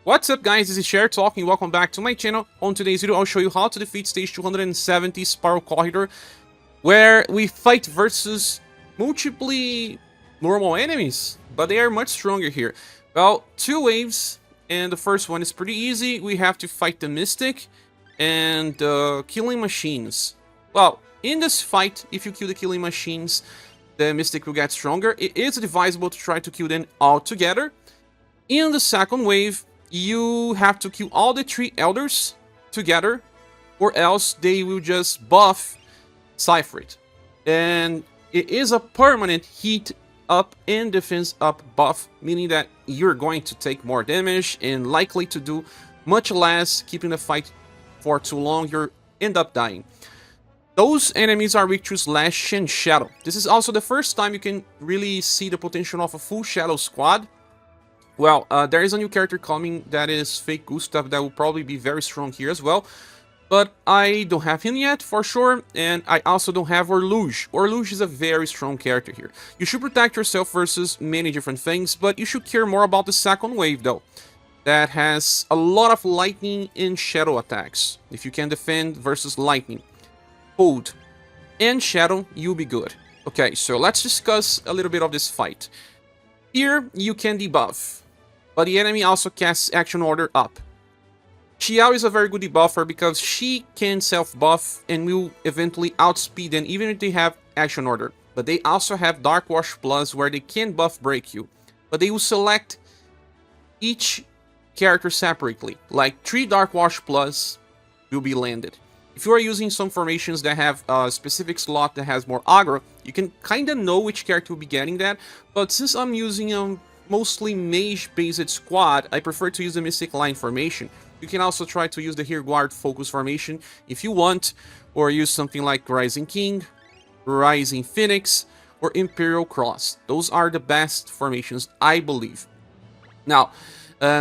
What's up guys, this is Shirei talking, welcome back to my channel. On today's video I'll show you how to defeat stage 270 Spiral Corridor, where we fight versus multiply normal enemies, but they are much stronger here. Well, two waves, and the first one is pretty easy. We have to fight the Mystic and killing machines. Well, in this fight, if you kill the killing machines, the Mystic will get stronger. It is advisable to try to kill them all together. In the second wave, you have to kill all the 3 elders together, or else they will just buff Cyfreet. And it is a permanent heat up and defense up buff, meaning that you're going to take more damage and likely to do much less. Keeping the fight for too long, you'll end up dying. Those enemies are weak to Slash and Shadow. This is also the first time you can really see the potential of a full Shadow squad. Well, there is a new character coming that is Fake Gustave that will probably be very strong here as well. But I don't have him yet, for sure, and I also don't have Orlouge. Orlouge is a very strong character here. You should protect yourself versus many different things, but you should care more about the second wave, though. That has a lot of lightning and shadow attacks. If you can defend versus lightning, cold, and shadow, you'll be good. Okay, so let's discuss a little bit of this fight. Here, you can debuff, but the enemy also casts Action Order up. Schiele is a very good debuffer because she can self-buff and will eventually outspeed them even if they have Action Order. But they also have Dark Wash Plus where they can buff break you. But they will select each character separately. Like 3 Dark Wash Plus will be landed. If you are using some formations that have a specific slot that has more aggro, you can kind of know which character will be getting that. But since I'm using a mostly mage-based squad, I prefer to use the Mystic Line formation. You can also try to use the Here Guard Focus formation if you want, or use something like Rising King, Rising Phoenix, or Imperial Cross. Those are the best formations, I believe. Now,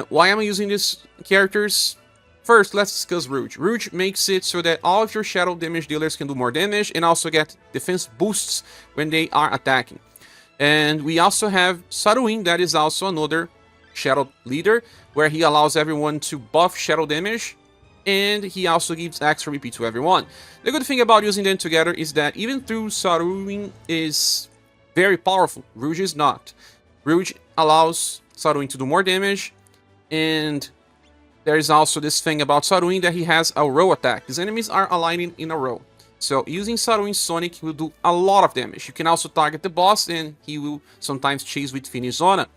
why am I using these characters? First, let's discuss Rouge. Rouge makes it so that all of your shadow damage dealers can do more damage and also get defense boosts when they are attacking. And we also have Saruin, that is also another shadow leader, where he allows everyone to buff shadow damage, and he also gives extra repeat to everyone. The good thing about using them together is that even though Saruin is very powerful, Rouge is not. Rouge allows Saruin to do more damage, and there is also this thing about Saruin that he has a row attack. His enemies are aligning in a row. So using Saruin Sonic will do a lot of damage. You can also target the boss and he will sometimes chase with Finish Zona.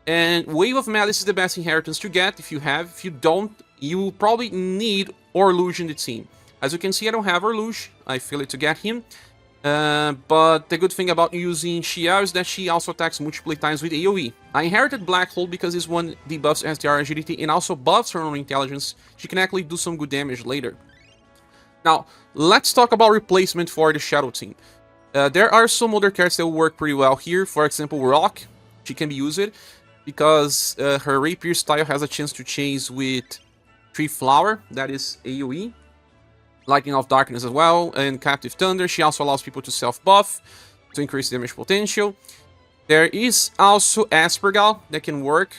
And Wave of Malice is the best inheritance to get if you have. If you don't, you will probably need Orlouge in the team. As you can see, I don't have Orlouge. I failed to get him. But the good thing about using Schiele is that she also attacks multiple times with AoE. I inherited Black Hole because this one debuffs STR agility and also buffs her own intelligence. She can actually do some good damage later. Now, let's talk about replacement for the Shadow team. There are some other characters that will work pretty well here. For example, Rock. She can be used because her Rapier style has a chance to chase with Tree Flower, that is AoE. Lightning of Darkness as well, and Captive Thunder. She also allows people to self-buff to increase damage potential. There is also Aspergal that can work.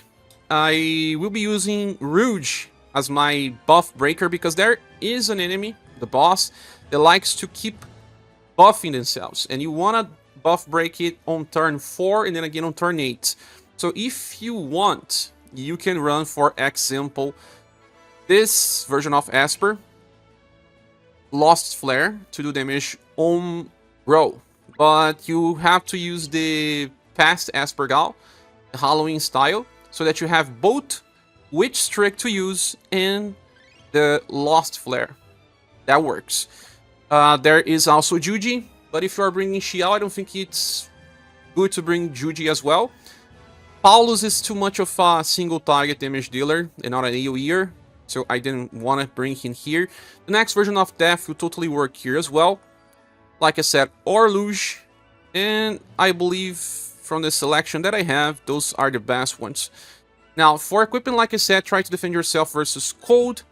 I will be using Rouge as my buff breaker because there is an enemy, the boss, that likes to keep buffing themselves, and you want to buff break it on turn 4 and then again on turn 8. So if you want, you can run, for example, this version of Asper, Lost Flare, to do damage on row, but you have to use the past Aspergal, the Halloween style, so that you have both Witch Streak to use and the Lost Flare. That works. There is also Judie, but if you are bringing Schiele, I don't think it's good to bring Judie as well. Paulus is too much of a single target damage dealer and not an AoEer, so I didn't want to bring him here. The next version of Death will totally work here as well. Like I said, Orlouge, and I believe from the selection that I have, those are the best ones. Now, for equipment, like I said, try to defend yourself versus Cold,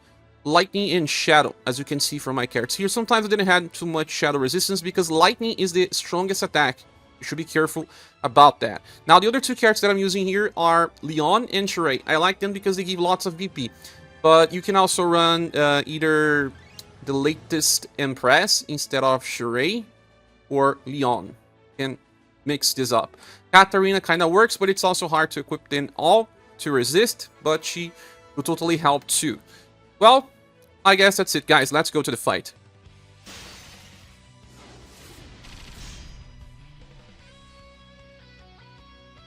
Lightning, and Shadow, as you can see from my characters here. Sometimes I didn't have too much Shadow resistance because Lightning is the strongest attack You should be careful about that. Now, the other two characters that I'm using here are Leon and Shirei. I like them because they give lots of VP. But you can also run either the latest Empress instead of Shirei or Leon. You can mix this up. Katarina kind of works, but it's also hard to equip them all to resist, but she will totally help too. Well, I guess that's it, guys. Let's go to the fight.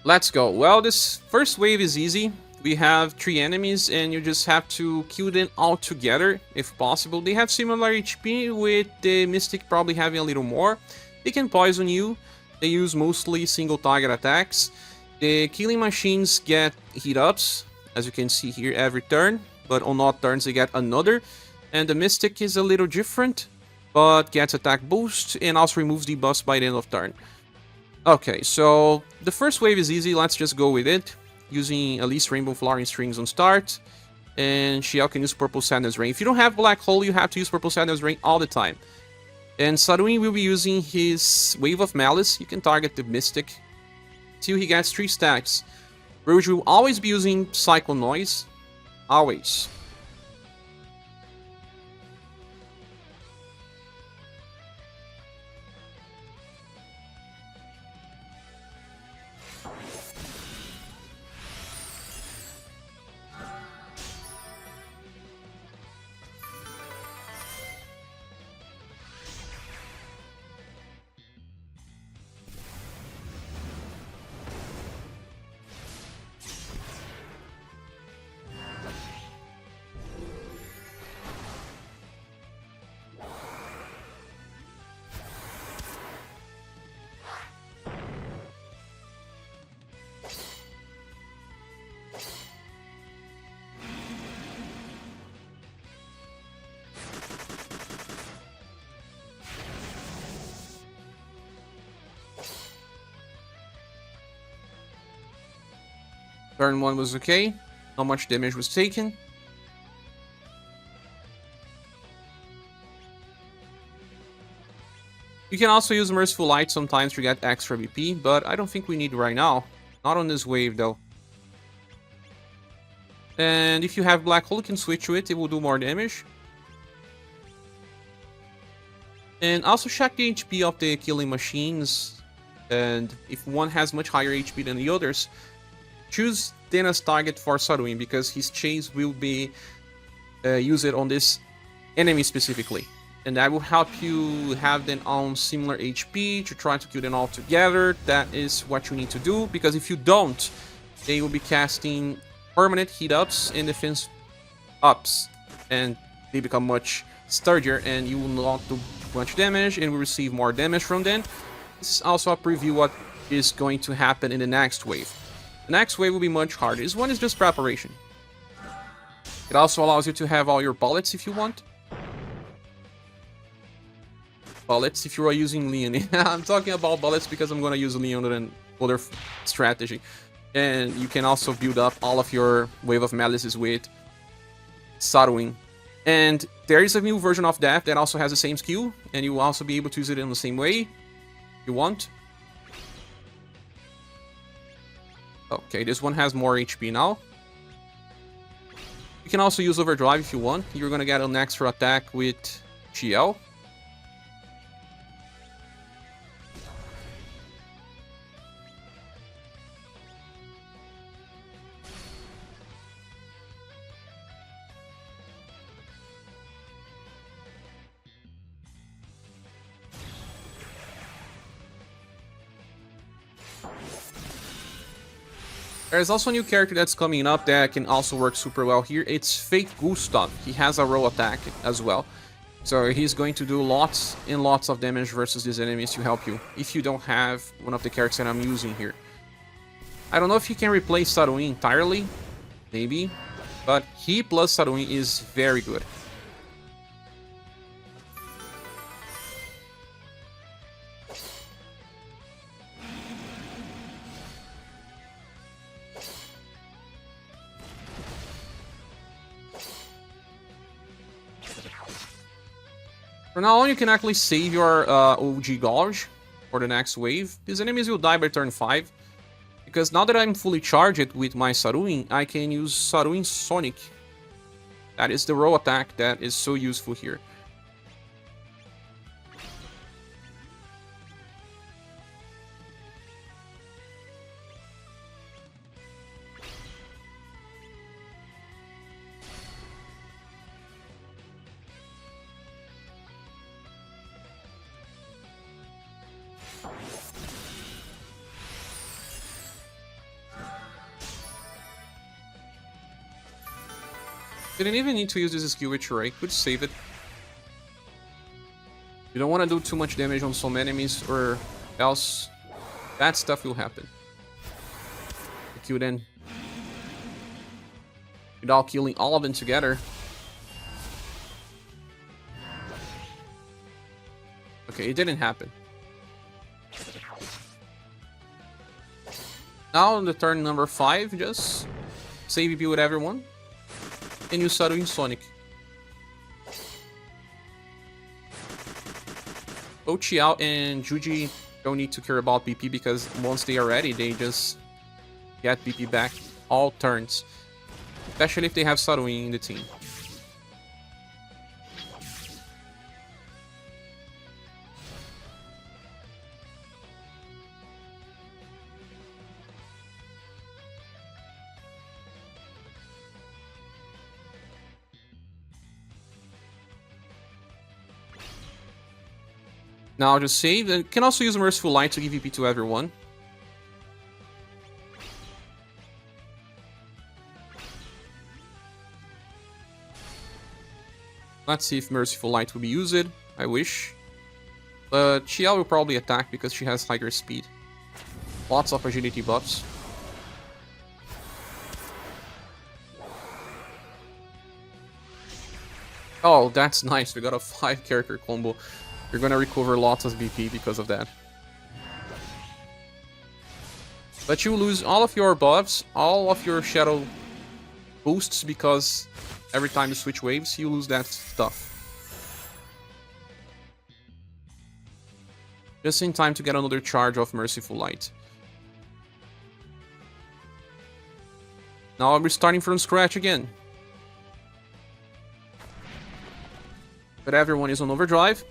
Let's go. Well, this first wave is easy. We have 3 enemies, and you just have to kill them all together, if possible. They have similar HP, with the Mystic probably having a little more. They can poison you. They use mostly single target attacks. The killing machines get heat-ups, as you can see here, every turn. But on odd turns, they get another. And the Mystic is a little different, but gets attack boost, and also removes debuffs by the end of turn. Okay, so the first wave is easy. Let's just go with it. Using at least Rainbow Flowering Strings on start. And Schiele can use Purple Sadness Rain. If you don't have Black Hole, you have to use Purple Sadness Rain all the time. And Saruin will be using his Wave of Malice. You can target the Mystic till he gets 3 stacks. Rouge will always be using Cycle Noise. Always. Turn 1 was okay. Not much damage was taken. You can also use Merciful Light sometimes to get extra VP, but I don't think we need right now. Not on this wave, though. And if you have Black Hole, you can switch to it. It will do more damage. And also check the HP of the killing machines. And if one has much higher HP than the others, choose then as target for Saruin, because his chase will be used on this enemy specifically. And that will help you have them on similar HP to try to kill them all together. That is what you need to do, because if you don't, they will be casting permanent heat ups and defense ups. And they become much sturdier, and you will not do much damage and will receive more damage from them. This is also a preview what is going to happen in the next wave. The next wave will be much harder. This one is just preparation. It also allows you to have all your bullets if you want. Bullets if you are using Leon. I'm talking about bullets because I'm going to use Leon and other strategy. And you can also build up all of your Wave of Malices with Saruin. And there is a new version of Death that also has the same skill. And you will also be able to use it in the same way if you want. Okay, this one has more HP now. You can also use Overdrive if you want. You're gonna get an extra attack with Schiele. There's also a new character that's coming up that can also work super well here. It's Fake Gustave. He has a roll attack as well. So he's going to do lots and lots of damage versus these enemies to help you, if you don't have one of the characters that I'm using here. I don't know if you can replace Saruin entirely, maybe, but he plus Saruin is very good. For now on, you can actually save your OG Gouge for the next wave. These enemies will die by turn 5. Because now that I'm fully charged with my Saruin, I can use Saruin Sonic. That is the roll attack that is so useful here. Didn't even need to use this skill with Shirei, could save it. You don't want to do too much damage on some enemies or else bad stuff will happen. Kill them without killing all of them together. Okay, it didn't happen. Now on the turn number 5, just save EP with everyone. And use Saruin Sonic. Both Xiao and Judie don't need to care about BP because once they are ready, they just get BP back all turns. Especially if they have Saruin in the team. Now just save. You can also use Merciful Light to give EP to everyone. Let's see if Merciful Light will be used. I wish. But Schiele will probably attack because she has higher speed. Lots of agility buffs. Oh, that's nice. We got a 5-character combo. You're gonna recover lots of BP because of that. But you lose all of your buffs, all of your shadow boosts, because every time you switch waves, you lose that stuff. Just in time to get another charge of Merciful Light. Now we're starting from scratch again. But everyone is on overdrive.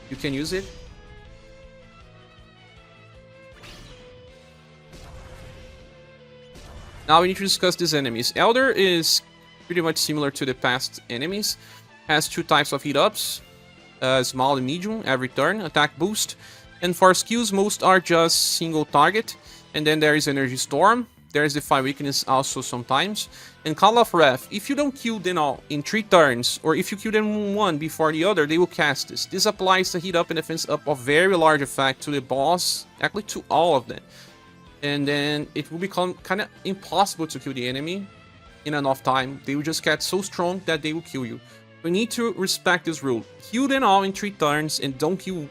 You can use it. Now we need to discuss these enemies. Elder is pretty much similar to the past enemies. Has 2 types of hit-ups. Small and medium every turn. Attack boost. And for skills, most are just single target. And then there is Energy Storm. There is Defy Weakness also sometimes. And Call of Wrath. If you don't kill them all in 3 turns, or if you kill them one before the other, they will cast this. This applies the hit up and defense up of very large effect to the boss, actually to all of them. And then it will become kind of impossible to kill the enemy in enough time. They will just get so strong that they will kill you. We need to respect this rule. Kill them all in 3 turns and don't kill,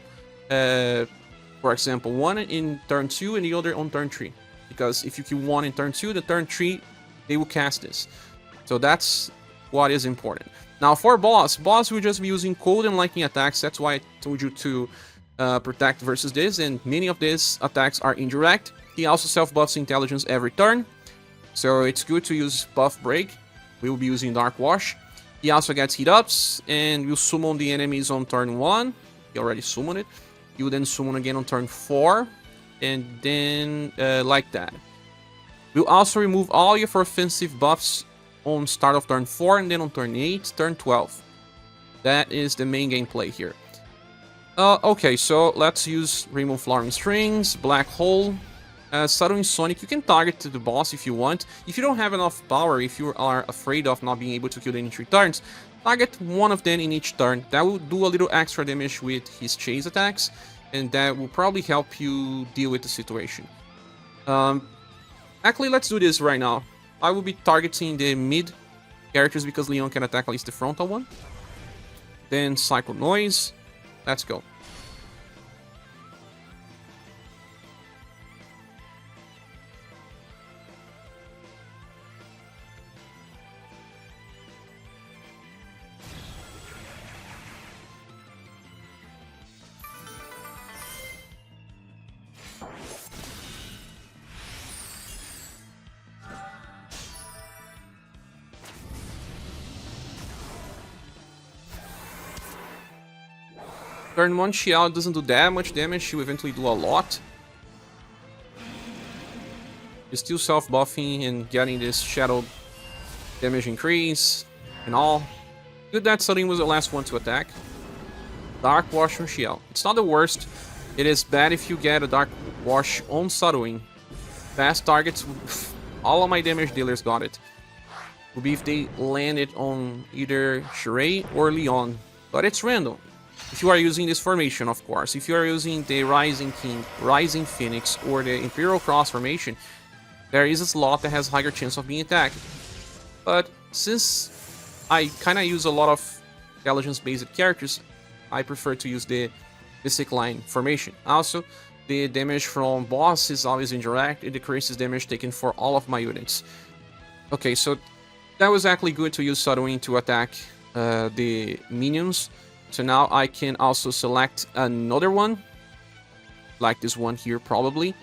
for example, one in turn 2 and the other on turn 3. Because if you kill one in turn 2, the turn 3, they will cast this. So that's what is important. Now for boss will just be using cold and lightning attacks. That's why I told you to protect versus this. And many of these attacks are indirect. He also self-buffs intelligence every turn. So it's good to use buff break. We will be using Dark Wash. He also gets heat ups and will summon the enemies on turn 1. He already summoned it. He will then summon again on turn 4. And then like that. We'll also remove all your offensive buffs on start of turn 4 and then on turn 8, turn 12. That is the main gameplay here. Okay, so let's use Rainbow Flowering Strings, Black Hole, Saruin Sonic. You can target the boss if you want. If you don't have enough power, if you are afraid of not being able to kill them in 3 turns, target one of them in each turn. That will do a little extra damage with his chase attacks. And that will probably help you deal with the situation. Actually, let's do this right now. I will be targeting the mid characters because Leon can attack at least the frontal one. Then Cycle Noise. Let's go. Turn 1 Schiele doesn't do that much damage, she will eventually do a lot. You're still self-buffing and getting this shadow damage increase and all. Good that Saruin was the last one to attack. Dark Wash on Schiele. It's not the worst. It is bad if you get a Dark Wash on Saruin. Fast targets, all of my damage dealers got it. Would be if they landed on either Shirei or Leon. But it's random. If you are using this formation, of course. If you are using the Rising King, Rising Phoenix, or the Imperial Cross formation, there is a slot that has higher chance of being attacked. But since I kind of use a lot of intelligence-based characters, I prefer to use the Mystic Line formation. Also, the damage from boss is always indirect. It decreases damage taken for all of my units. Okay, so that was actually good to use Saruin to attack the minions. So now I can also select another one, like this one here probably.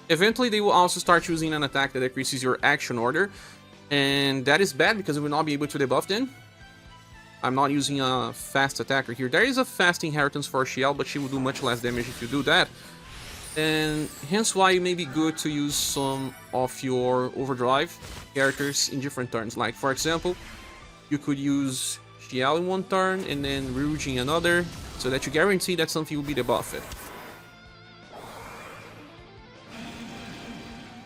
Eventually they will also start choosing an attack that decreases your action order, and that is bad because we will not be able to debuff then. I'm not using a fast attacker here. There is a fast inheritance for Schiele, but she will do much less damage if you do that. And hence why it may be good to use some of your overdrive characters in different turns. Like, for example, you could use Schiele in one turn and then Rouge in another, so that you guarantee that something will be debuffed.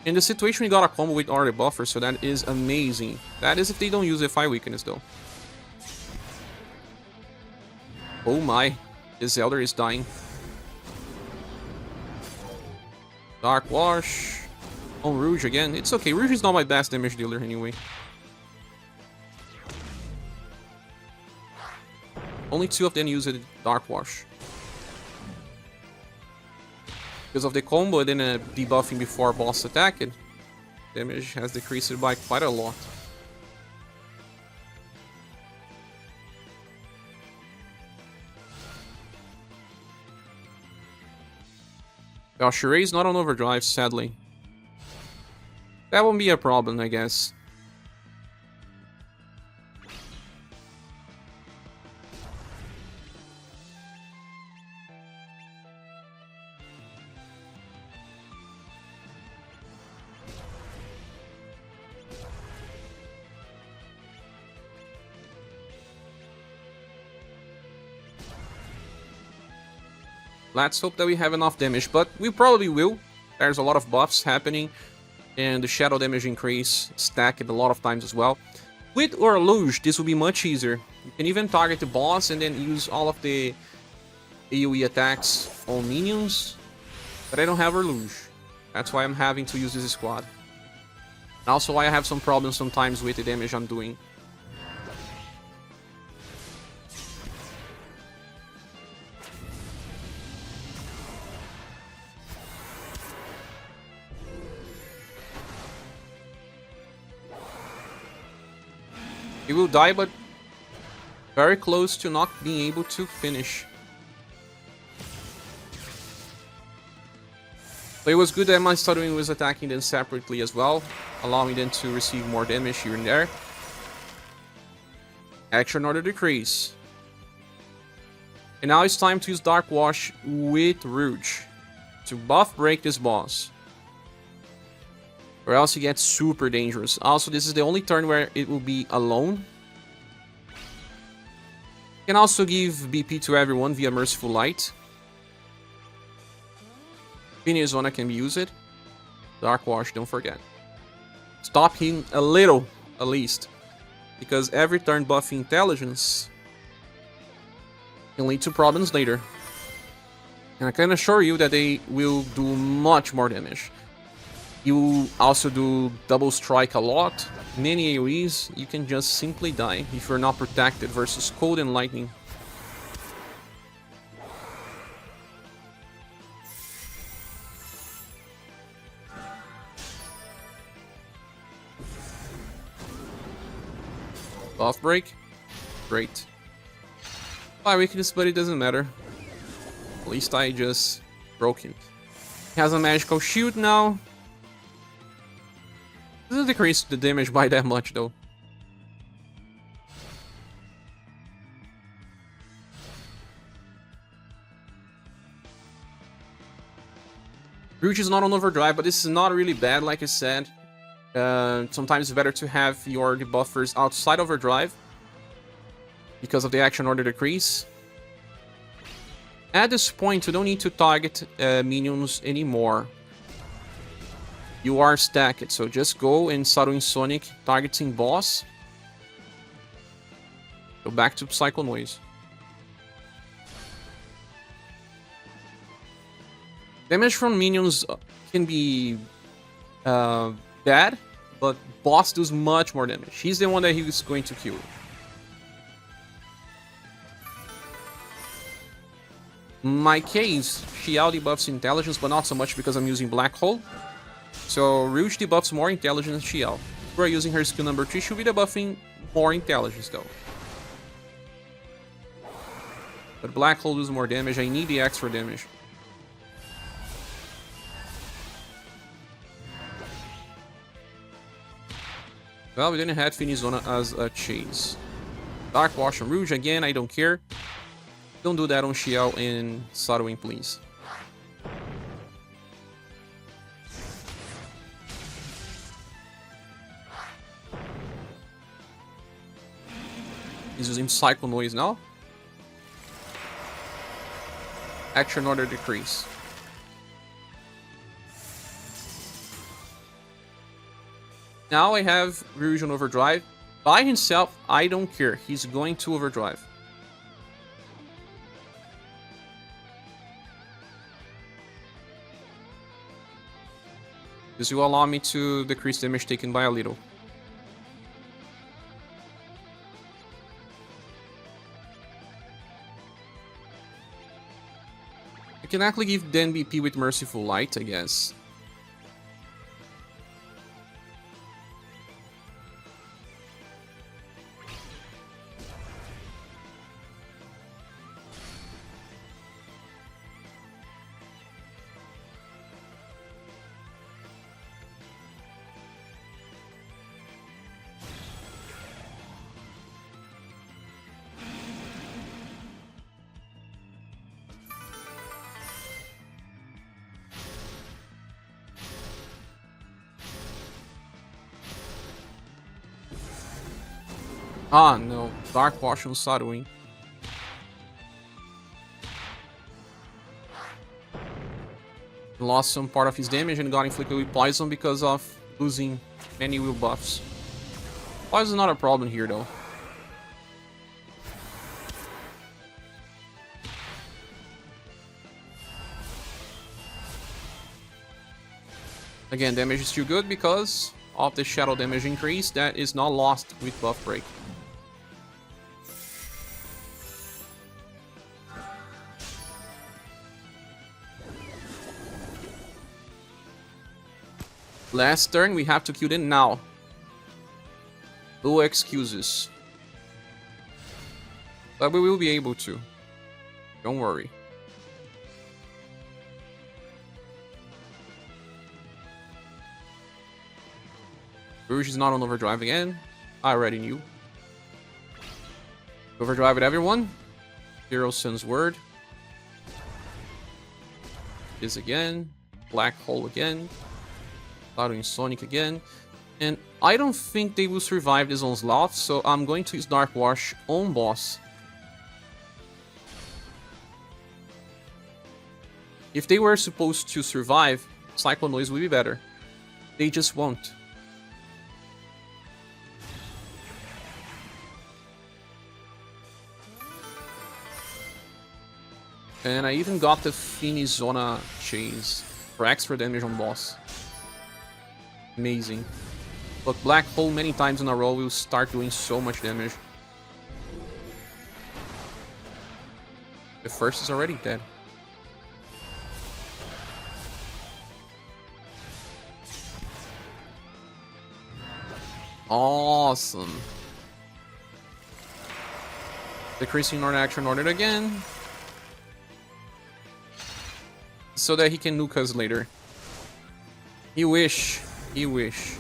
In the situation, we got a combo with all the buffers, so that is amazing. That is if they don't use FI weakness, though. Oh my, this Elder is dying. Dark Wash on Rouge again. It's okay, Rouge is not my best damage dealer anyway. Only 2 of them use a Dark Wash. Because of the combo and then debuffing before boss attack, and damage has decreased by quite a lot. Well, Shirei is not on overdrive, sadly. That won't be a problem, I guess. Let's hope that we have enough damage, but we probably will. There's a lot of buffs happening, and the shadow damage increase stacked a lot of times as well. With Orlouge, this will be much easier. You can even target the boss and then use all of the AoE attacks on minions, but I don't have Orlouge. That's why I'm having to use this squad. And also why I have some problems sometimes with the damage I'm doing. He will die, but very close to not being able to finish. But it was good that my Saruin was attacking them separately as well, allowing them to receive more damage here and there. Action order decrease. And now it's time to use Dark Wash with Rouge to buff break this boss. Or else it gets super dangerous. Also, this is the only turn where it will be alone. You can also give BP to everyone via Merciful Light. Zona can be used. Dark Wash, don't forget. Stop him a little, at least. Because every turn buffing intelligence can lead to problems later. And I can assure you that they will do much more damage. You also do double strike a lot, many AoEs, you can just simply die if you're not protected versus cold and lightning. Buff break? Great. My weakness, but it doesn't matter. At least I just broke him. He has a magical shield now. Doesn't decrease the damage by that much though. Rouge is not on overdrive, but this is not really bad, like I said. Sometimes it's better to have your debuffers outside overdrive because of the action order decrease. At this point, you don't need to target minions anymore. You are stacked, so just go in Saruin Sonic, targeting boss. Go back to Psycho Noise. Damage from minions can be bad, but boss does much more damage. He's the one that he's going to kill. In my case, Schiele debuffs intelligence, but not so much because I'm using Black Hole. So Rouge debuffs more intelligence than Schiele. If we're using her skill number 3, she'll be debuffing more intelligence though. But Black Hole does more damage, I need the extra damage. Well, we didn't have Finizona as a chase. Dark Wash on Rouge again, I don't care. Don't do that on Schiele and Saruin, please. He's using Psycho Noise now. Action order decrease. Now I have Rouge on overdrive. By himself, I don't care. He's going to overdrive. This will allow me to decrease damage taken by a little. I can actually give the NBP with Merciful Light, I guess. Ah, no. Dark Wash on Saruin. Lost some part of his damage and got inflicted with poison because of losing many will buffs. Poison is not a problem here, though. Again, damage is still good because of the shadow damage increase that is not lost with buff break. Last turn, we have to kill them now. No excuses. But we will be able to. Don't worry. Rouge is not on overdrive again. I already knew. Overdrive with everyone. Hero Sun's Word. This again. Black Hole again. Saruin Sonic again. And I don't think they will survive this onslaught, so I'm going to use Dark Wash on boss. If they were supposed to survive, Psycho Noise would be better. They just won't. And I even got the Finizona chase for extra damage on boss. Amazing. Look, Black Hole many times in a row will start doing so much damage. The first is already dead. Awesome. Decreasing Northern action ordered again. So that he can nuke us later. You wish. You wish.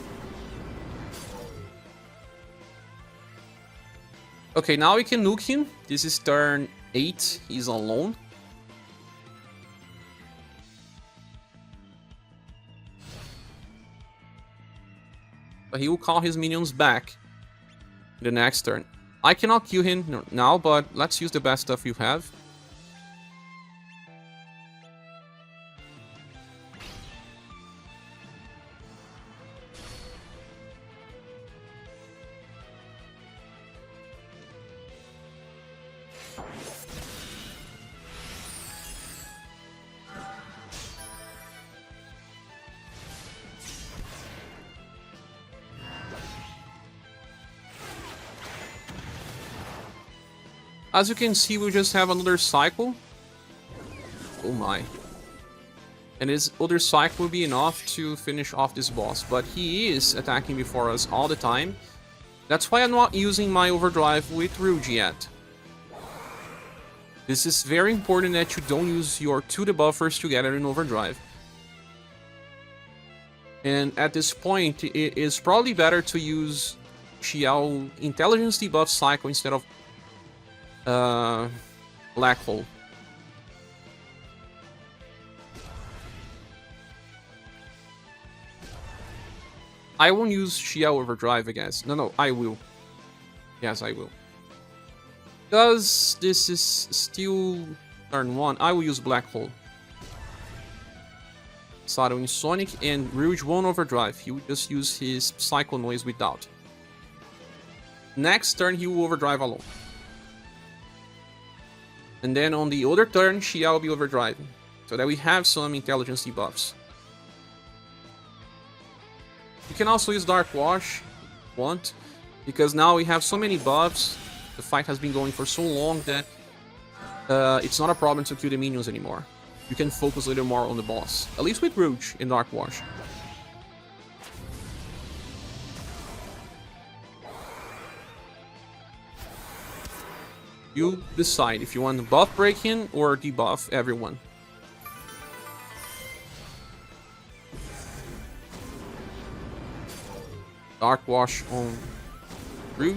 Okay, now we can nuke him. This is turn 8. He's alone. But he will call his minions back the next turn. I cannot kill him now, but let's use the best stuff you have. As you can see, we just have another cycle. Oh my. And his other cycle will be enough to finish off this boss. But he is attacking before us all the time. That's why I'm not using my overdrive with Rouge yet. This is very important that you don't use your 2 debuffers together in overdrive. And at this point, it is probably better to use Schiele intelligence debuff cycle instead of Black Hole. I won't use Schiele overdrive, I guess. No, I will. Yes, I will. Because this is still turn 1, I will use Black Hole. Saruin Sonic and Rouge won't overdrive. He will just use his Psycho Noise without. Next turn, he will overdrive alone. And then on the other turn, Schiele will be overdriving. So that we have some intelligence debuffs. You can also use Dark Wash if you want, because now we have so many buffs. The fight has been going for so long that it's not a problem to kill the minions anymore. You can focus a little more on the boss. At least with Rouge in Dark Wash. You decide if you want to buff break-in or debuff everyone. Dark Wash on Rouge.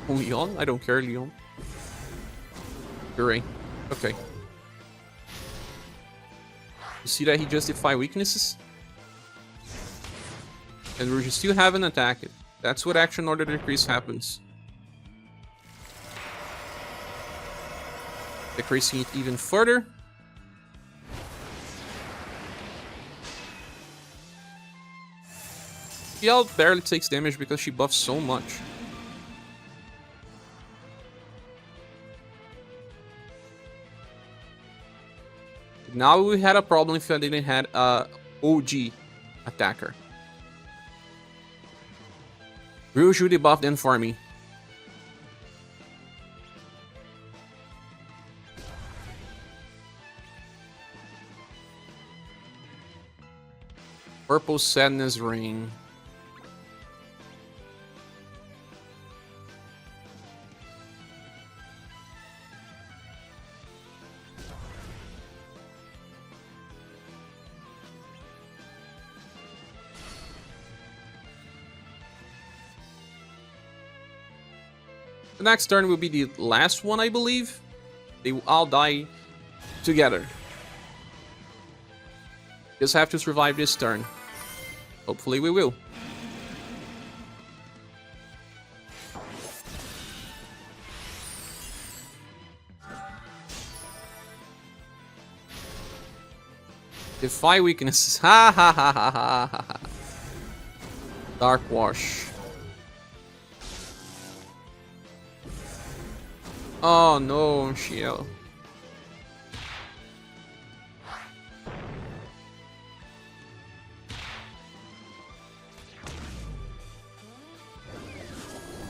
On Leon? I don't care, Leon. Shirei. Okay. You see that he justified weaknesses? And Rouge still haven't attacked it. That's what action order decrease happens. Decreasing it even further. Schiele barely takes damage because she buffs so much. Now we had a problem if I didn't have a OG attacker. Rouge should debuff them for me. Purple Sadness Ring. The next turn will be the last one, I believe. They will all die together. Just have to survive this turn. Hopefully we will. Defy weaknesses. Ha ha ha ha ha ha. Dark Wash. Oh no, Schiele.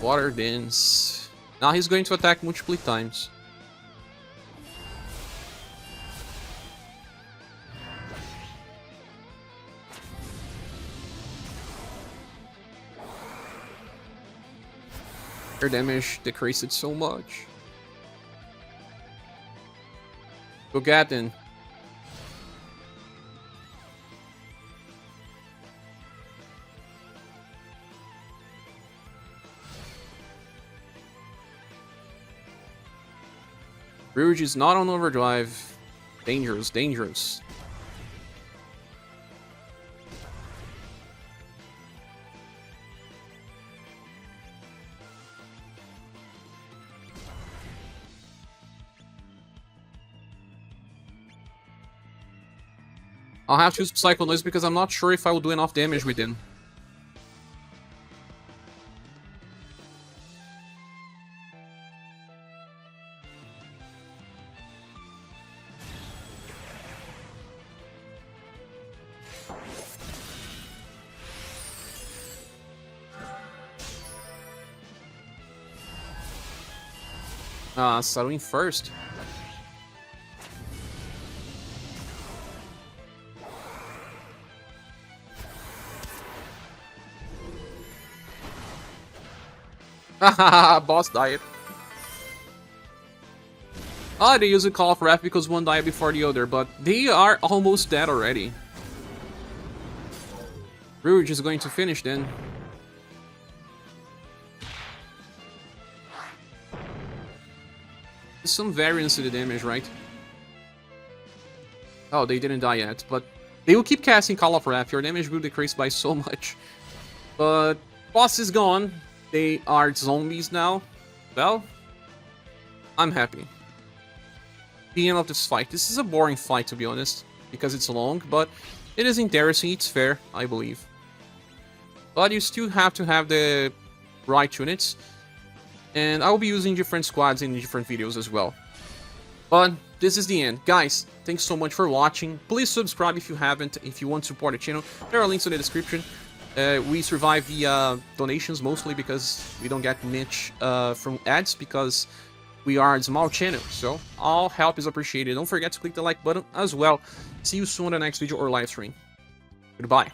Water Dance. Now he's going to attack multiple times. Her damage decreased so much. Gogatin. Rouge is not on overdrive. Dangerous, dangerous. I'll have to use Psycho Noise because I'm not sure if I will do enough damage with him. Saruin first. Haha, boss died. Oh, they use a Call of Wrath because one died before the other, but they are almost dead already. Rouge is going to finish then. There's some variance to the damage, right? Oh, they didn't die yet, but they will keep casting Call of Wrath. Your damage will decrease by so much. But boss is gone. They are zombies now. Well, I'm happy. The end of this fight. This is a boring fight, to be honest, because it's long, but it is interesting. It's fair, I believe. But you still have to have the right units. And I will be using different squads in different videos as well. But this is the end. Guys, thanks so much for watching. Please subscribe if you haven't, if you want to support the channel. There are links in the description. We survive via donations mostly because we don't get much from ads because we are a small channel. So all help is appreciated. Don't forget to click the like button as well. See you soon on the next video or live stream. Goodbye.